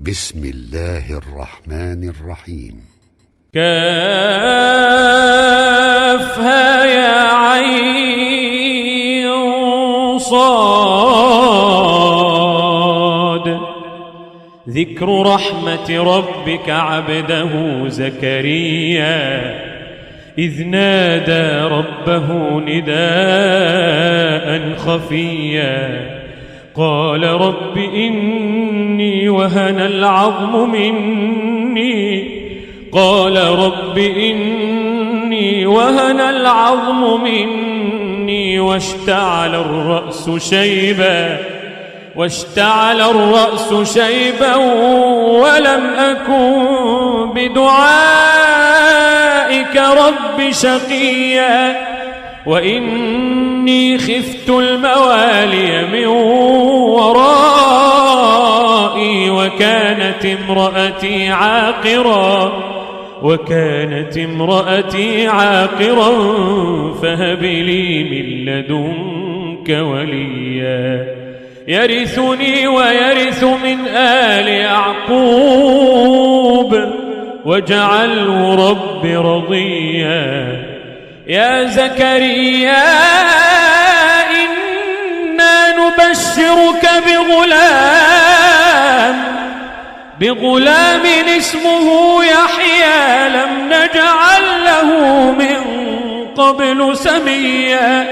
بسم الله الرحمن الرحيم. كافها يا عين صاد. ذكر رحمة ربك عبده زكريا إذ نادى ربه نداء خفيا قال رب إني وهن العظم مني واشتعل الرأس شيبا ولم أكن بدعائك رب شقيا وإني خفت الموالي من ورائي وكانت امرأتي عاقرا فهب لي من لدنك وليا يرثني ويرث من آل يعقوب واجعله رب رضيا. يا زكريا إنا نبشرك بغلام اسمه يحيى لم نجعل له من قبل سميا.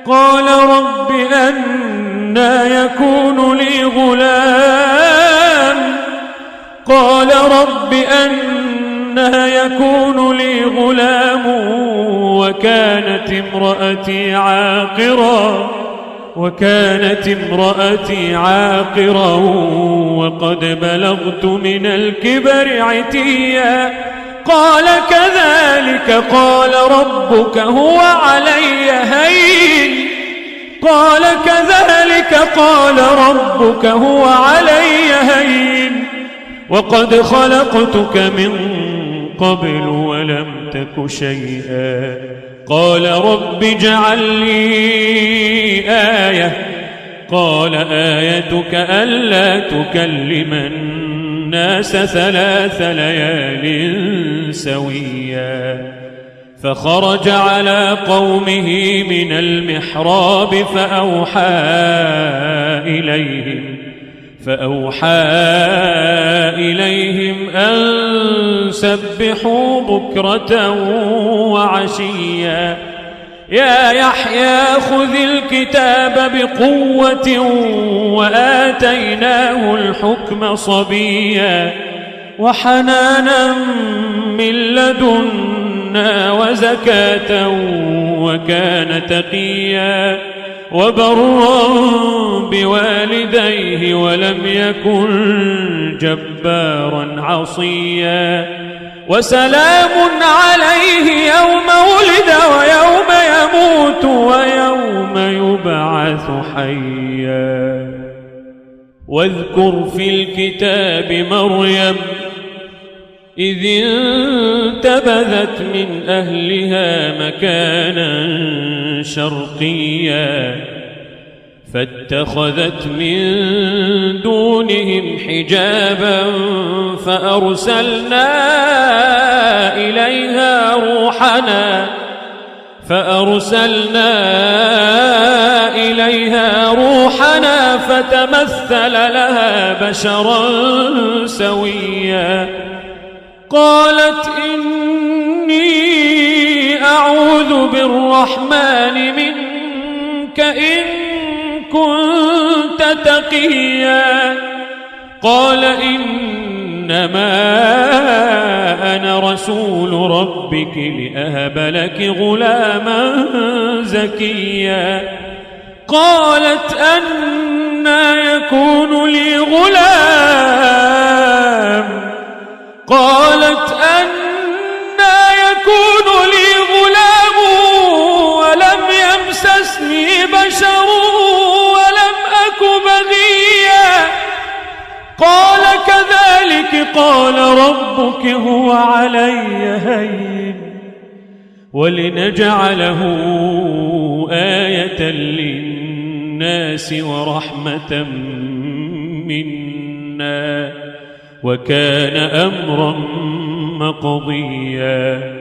قال رب أنى يكون لي غلام وكانت امرأتي عاقرا وقد بلغت من الكبر عتيا. قال كذلك قال ربك هو علي هين وقد خلقتك من قبل ولم تك شيئا. قال رب اجعل لي آية. قال آيتك ألا تكلم الناس 3 ليال سويا. فخرج على قومه من المحراب فأوحى إليهم أن سبحوا بكرة وعشيا. يا يحيى خذ الكتاب بقوة وآتيناه الحكم صبيا وحنانا من لدنا وزكاة وكان تقيا وبرا بوالديه ولم يكن جبارا عصيا. وسلام عليه يوم ولد ويوم يموت ويوم يبعث حيا. واذكر في الكتاب مريم إذ انتبذت من أهلها مكانا شرقيا فاتخذت من دونهم حجابا فأرسلنا إليها روحنا فتمثل لها بشرا سويا. قالت إني أعوذ بالرحمن منك إن كنت تقيا. قال إنما أنا رسول ربك لأهب لك غلاما زكيا. قالت أنى يكون لي غلام ولم يمسسني بشر ولم أك بغيا. قال كذلك قال ربك هو علي هين ولنجعله آية للناس ورحمة منا وكان أمرا مقضيا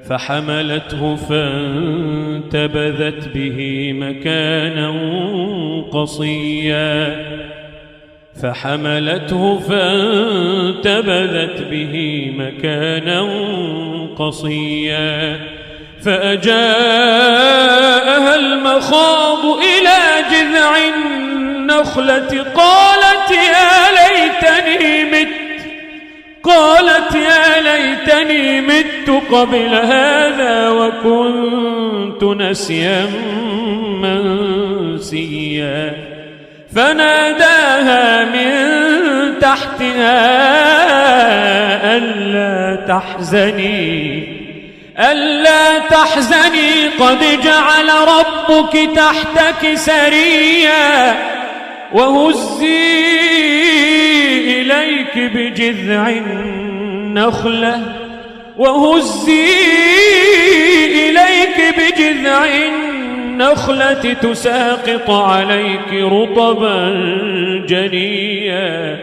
فحملته فانتبذت به مكانا قصيا فأجاءها المخاض إلى جذع النخلة قالت يا ليتني مت قبل هذا وكنت نسيا منسيا فناداها من تحتها ألا تحزني قد جعل ربك تحتك سريا وهزي إليك بجذع النخلة تساقط عليك رطبا جنيا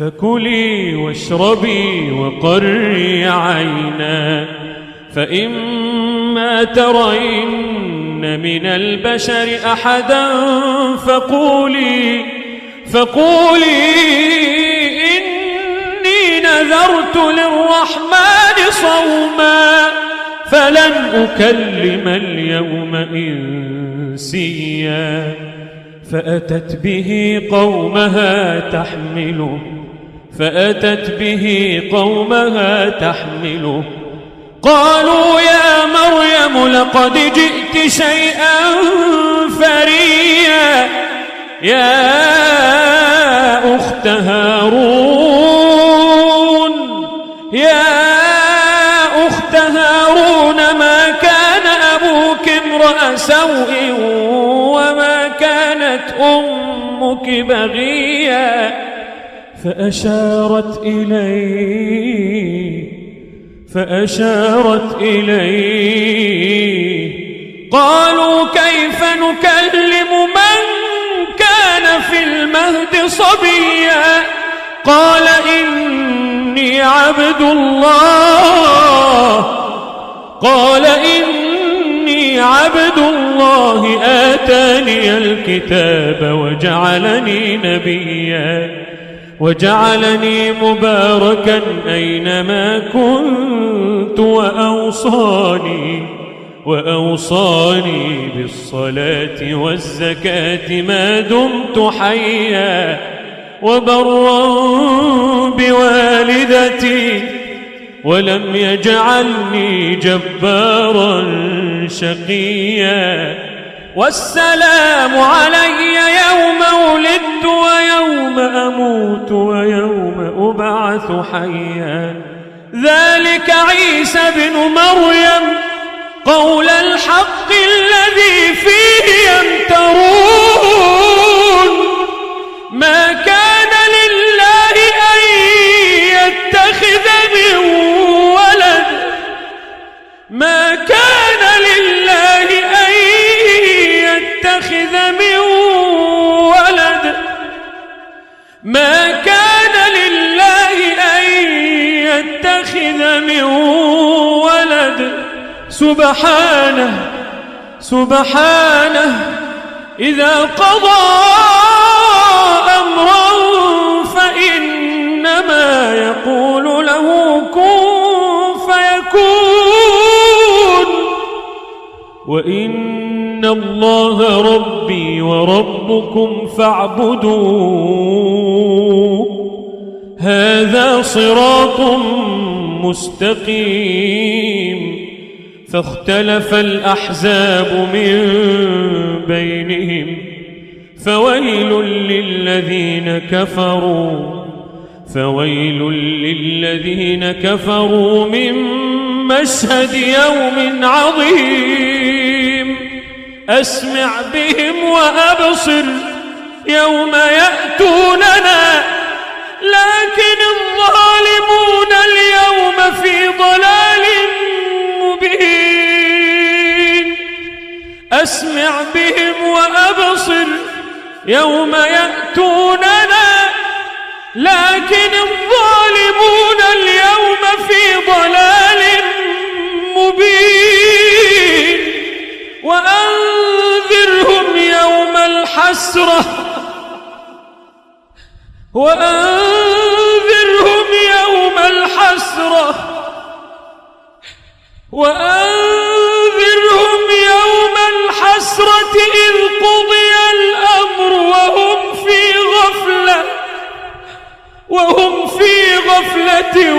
فكلي واشربي وقري عينا فإما ترين من البشر أحدا فقولي إني نذرت للرحمن صوما فلن أكلم اليوم إنسيا فأتت به قومها تحمله قالوا يا مريم لقد جئت شيئا فريا يا أخت هارون ما كان أبوك امرأ سوء وما كانت أمك بغيا فأشارت إليه قالوا كيف نكلم من كان في المهد صبيا قال إني عبد الله آتاني الكتاب وجعلني نبيا وجعلني مباركا أينما كنت وأوصاني بالصلاة والزكاة ما دمت حيا وبرا بوالدتي ولم يجعلني جبارا شقيا والسلام علي يوم ولدت ويوم أموت ويوم أبعث حيا ذلك عيسى بن مريم قول الحق الذي فيه يمترون ما كان لله أن يتخذ من ولد سبحانه إذا قضى أمرا فإنما يقول له كن فيكون وإن الله ربي وربكم فاعبدوه هذا صراط مستقيم فاختلف الأحزاب من بينهم فويل للذين كفروا من مشهد يوم عظيم أسمع بهم وأبصر يوم يأتوننا لكن الظالمون اليوم في ضلال مبين أسمع بهم وأبصر يوم يأتوننا لكن الظالمون اليوم في ضلال مبين وأنذرهم يوم الحسرة إذ قضي الأمر وهم في غفلة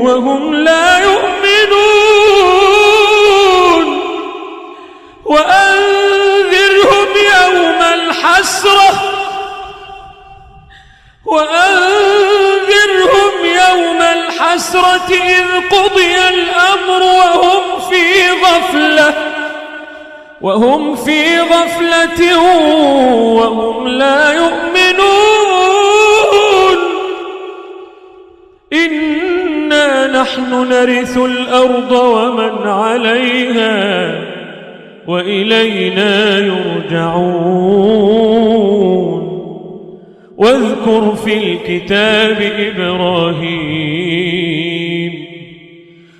وهم لا يؤمنون وأنذرهم يوم الحسرة إذ قضي الأمر وهم في غفلة وهم لا يؤمنون إنا نحن نرث الأرض ومن عليها وإلينا يرجعون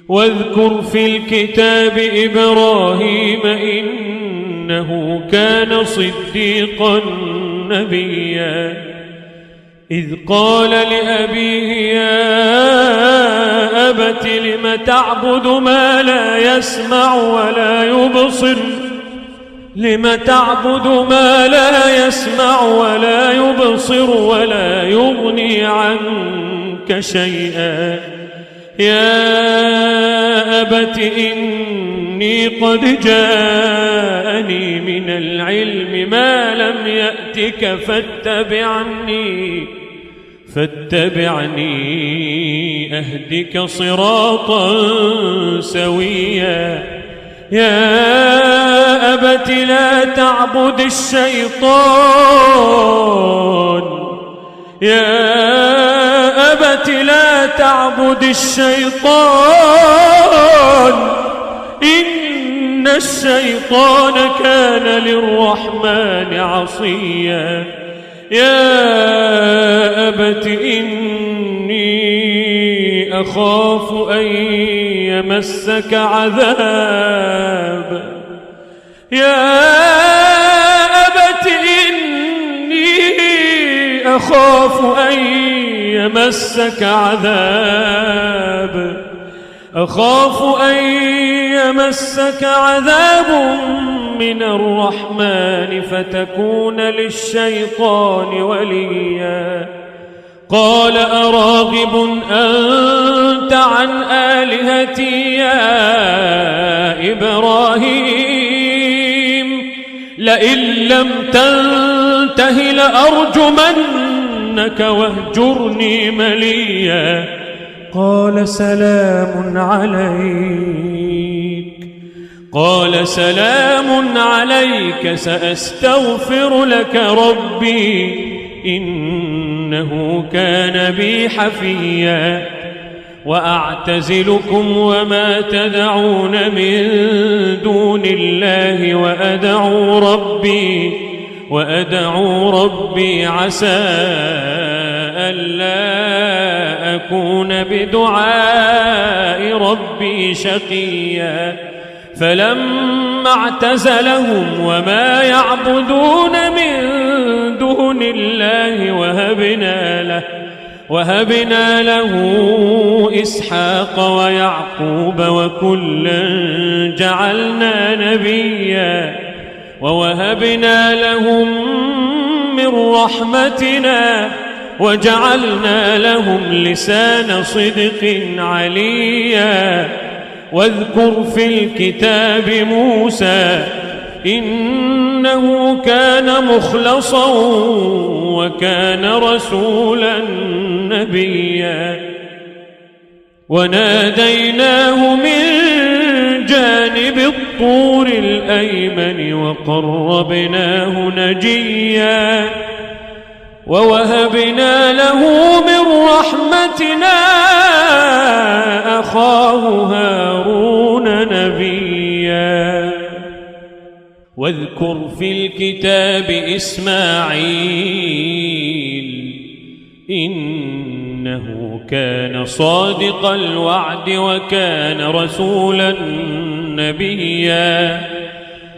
واذكر في الكتاب إبراهيم إنه كان صديقا نبيا إذ قال لأبيه يا أبت لم تعبد ما لا يسمع ولا يبصر ولا يغني عنك شيئا يا أبت إني قد جاءني من العلم ما لم يأتك فاتبعني أهدك صراطا سويا يا أبت لا تعبد الشيطان إن الشيطان كان للرحمن عصيا يا أبت إني أخاف أن يمسك عذاب من الرحمن فتكون للشيطان وليا قال أراغب أنت عن آلهتي يا إبراهيم لئن لم تنته لأرجمنك واهجرني مليا قال سلام عليك سأستغفر لك ربي إنه كان بي حفيا وأعتزلكم وما تدعون من دون الله وأدعو ربي عسى ألا أكون بدعاء ربي شقيا فلما اعتزلهم وما يعبدون من دون الله وهبنا له إسحاق ويعقوب وكلا جعلنا نبيا ووهبنا لهم من رحمتنا وجعلنا لهم لسان صدق عليا واذكر في الكتاب موسى إنه كان مخلصا وكان رسولا نبيا وناديناه من جانب الطور الأيمن وقربناه نجيا ووهبنا له من رحمتنا أخاه هارون نبيا واذكر في الكتاب إسماعيل إنه كان صادق الوعد وكان رسولا نبيا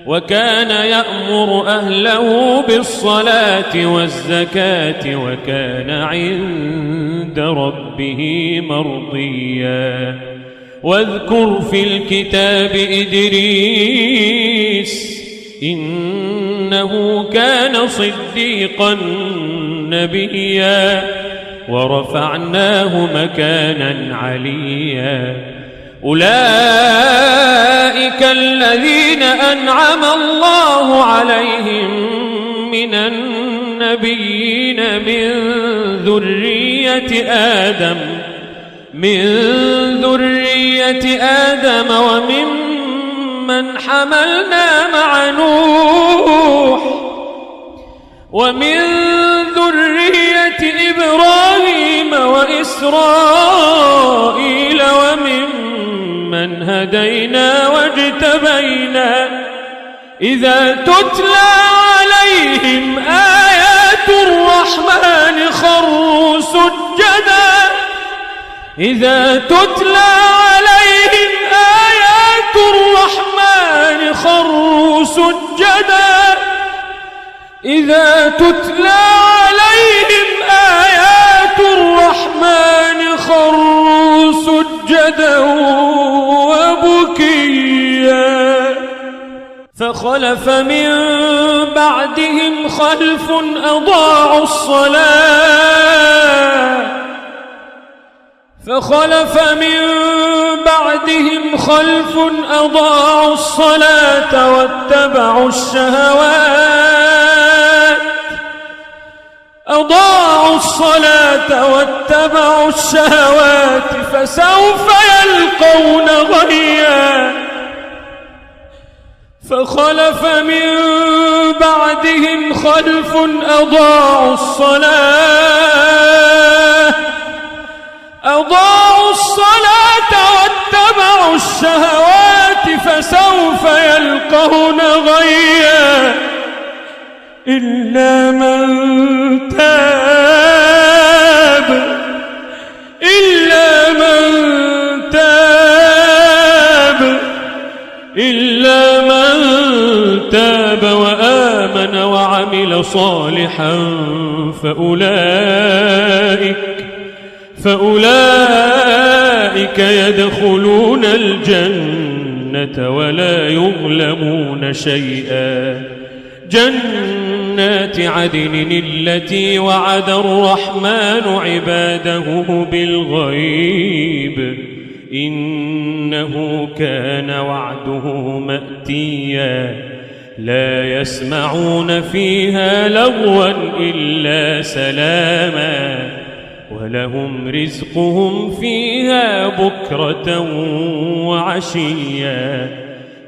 وكان يأمر أهله بالصلاة والزكاة وكان عند ربه مرضيا واذكر في الكتاب إدريس إنه كان صديقا نبيا ورفعناه مكانا عليا أولئك الذين أنعم الله عليهم من النبيين من ذرية آدم وممن حملنا مع نوح ومن ذرية إبراهيم وإسرائيل وممن هدينا واجتبينا إذا تتلى عليهم آيات الرحمن خروا سجدا إذا تتلى عليهم آيات الرحمن خروا سجدا إذا تتلى عليهم آيات الرحمن خروا سجدا وبكيا فخلف من بعدهم خلف أضاعوا الصلاة واتبعوا الشهوات فسوف يلقون غيا فخلف من بعدهم خلف أضاعوا الصلاة واتبعوا الشهوات فسوف يلقون غيا إلا من تاب وآمن وعمل صالحا فأولئك يدخلون الجنة ولا يظلمون شيئا جنات عدن التي وعد الرحمن عباده بالغيب إنه كان وعده مأتيا لا يسمعون فيها لغوا إلا سلاما ولهم رزقهم فيها بكرة وعشيا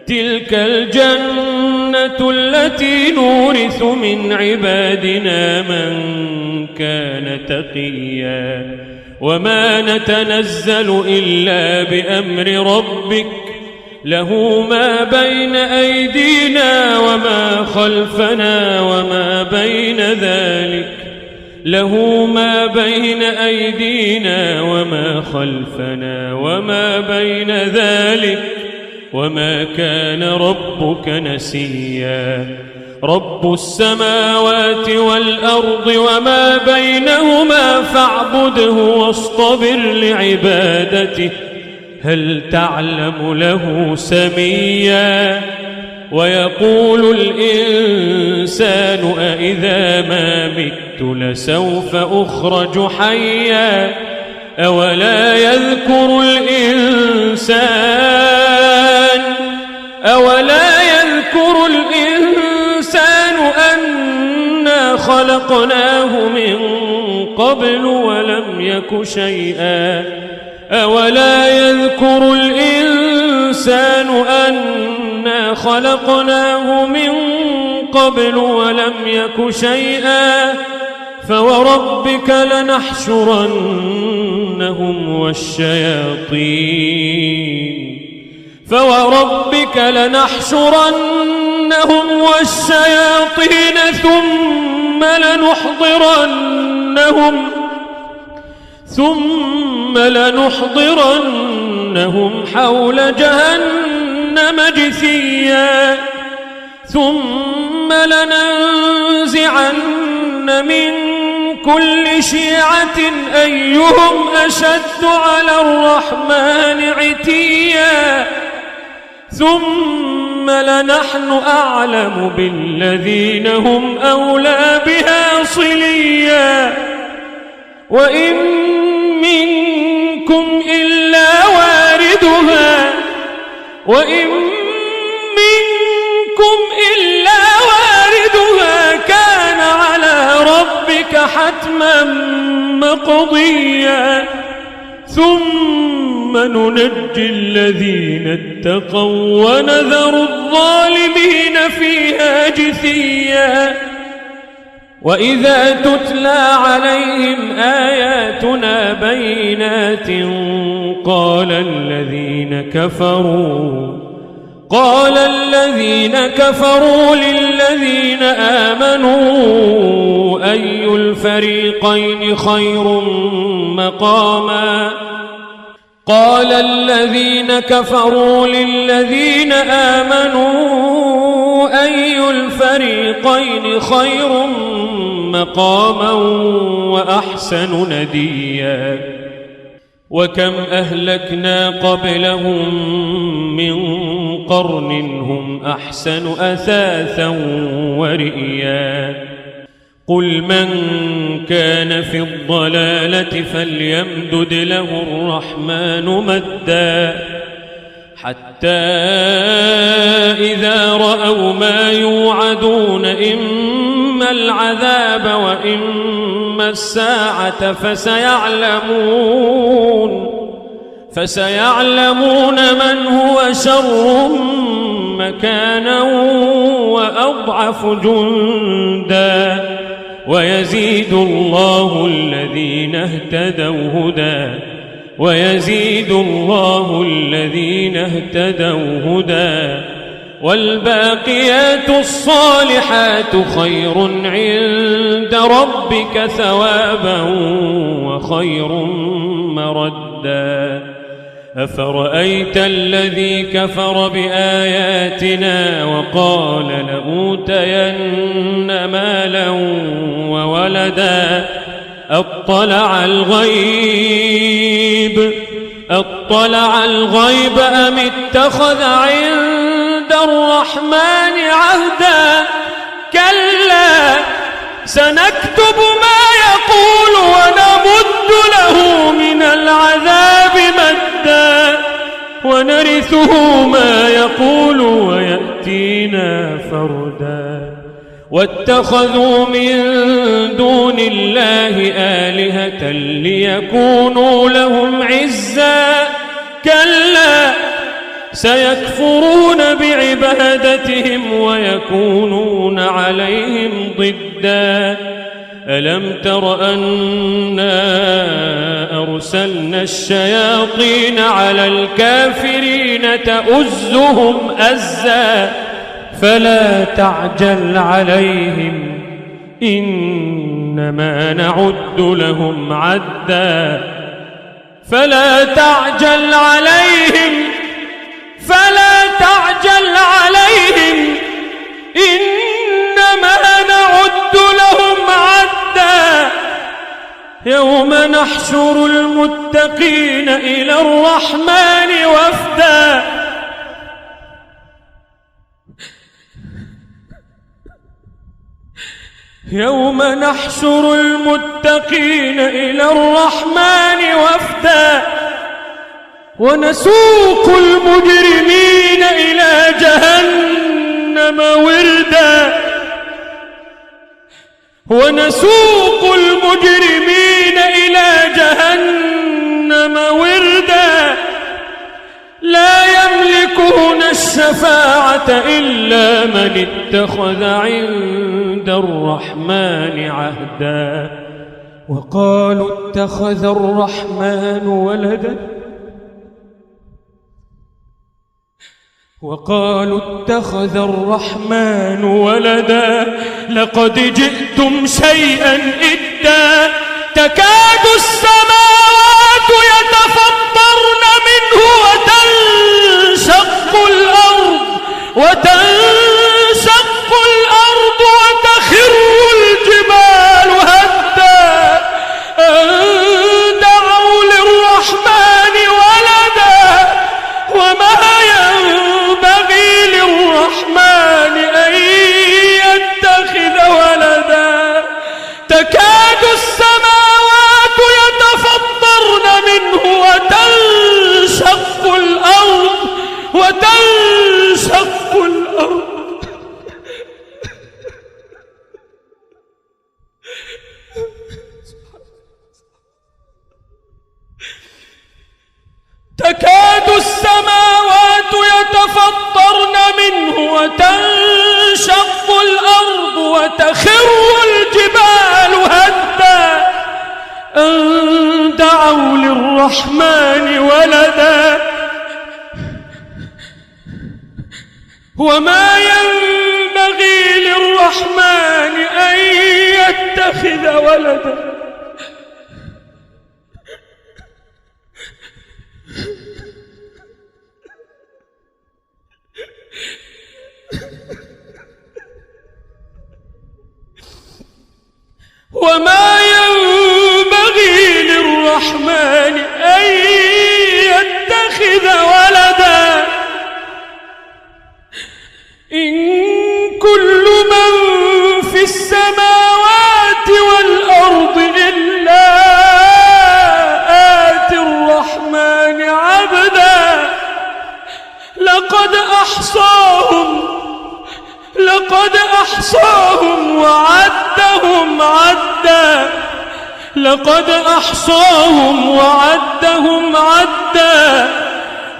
تلك الجنة التي نورث من عبادنا من كان تقيا وما نتنزل إلا بأمر ربك له ما بين أيدينا وما خلفنا وما بين ذلك وما كان ربك نسيا رب السماوات والأرض وما بينهما فاعبده واصطبر لعبادته هل تعلم له سميا ويقول الإنسان أإذا ما مت لسوف أخرج حيا أولا يذكر الإنسان أنا خلقناه من قبل ولم يك شيئا أولا يذكر الإنسان أنا خلقناه من قبل ولم يك شيئا فوربك لنحشرنهم والشياطين ثم ثم لنحضرنهم حول جهنم جثيا ثم لننزعن من كل شيعة أيهم أشد على الرحمن عتيا ثم لنحن أعلم بالذين هم أولى بها صليا وإن منكم إلا واردها كان على ربك حتما مقضيا ثم ننجي الذين اتقوا ونذر الظالمين فيها جثيا وإذا تتلى عليهم آياتنا بينات قال الذين كفروا للذين آمنوا أي الفريقين خير مقاما قال الذين كفروا للذين آمنوا أي الفريقين خير مقاما وأحسن نديا وكم أهلكنا قبلهم من قرن هم أحسن أثاثا ورئيا قل من كان في الضلالة فليمدد له الرحمن مدا حتى إذا رأوا ما يوعدون إما العذاب وإما الساعة فسيعلمون من هو شر مكانا وأضعف جندا ويزيد الله الذين اهتدوا هدى والباقيات الصالحات خير عند ربك ثوابا وخير مردا أفرأيت الذي كفر بآياتنا وقال لأوتين مالا وولدا أطلع الغيب أم اتخذ عند الرحمن عهدا كلا سنكتب ما يقول ونمد له من العذاب مدا ونرثه ما يقول ويأتينا فردا واتخذوا من دون الله آلهة ليكونوا لهم عزا كلا سيكفرون بعبادتهم ويكونون عليهم ضدا ألم تر أنا أرسلنا الشياطين على الكافرين تؤزهم أزا فلا تعجل عليهم إنما نعد لهم عدا فلا تعجل عليهم إنما نعد لهم عدا يوم نحشر المتقين إلى الرحمن وفدا يوم نحشر المتقين إلى الرحمن وفدا ونسوق المجرمين إلى جهنم وردا لا يملكون الشفاعة إلا من اتخذ عند الرحمن عهدا وقالوا اتخذ الرحمن ولدا لقد جئتم شيئا إدا تكاد السماوات للرحمن ولدا وما ينبغي للرحمن أن يتخذ ولدا. وما ينبغي للرحمن أن يتخذ ولدا إن كل من في السماوات والأرض إلا آتي الرحمن عبدا لقد أحصاهم وعدهم عدا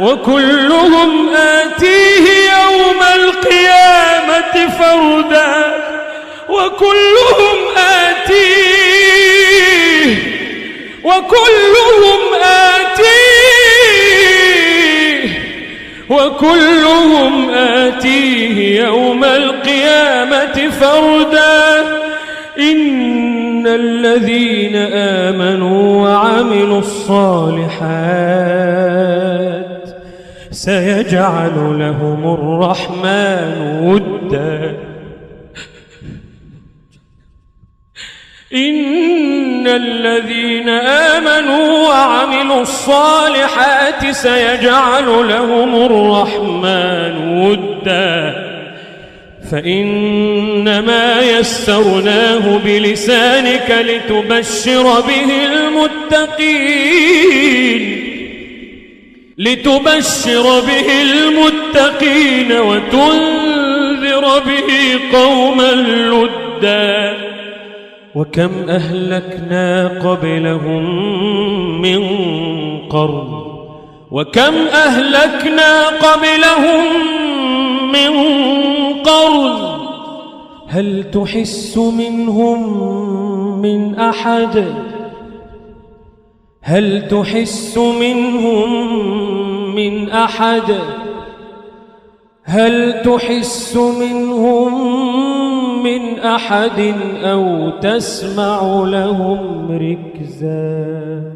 وكلهم آتيه يوم القيامة فردا وكلهم آتيه يوم القيامة فردا. إن الذين آمنوا وعملوا الصالحات سيجعل لهم الرحمن ودا. إن الذين آمنوا وعملوا الصالحات سيجعل لهم الرحمن ودا. فإنما يسرناه بلسانك لتبشر به المتقين وتنذر به قوما لدا. وكم أهلكنا قبلهم من قرن هل تحس منهم من أحد أو تسمع لهم ركزا.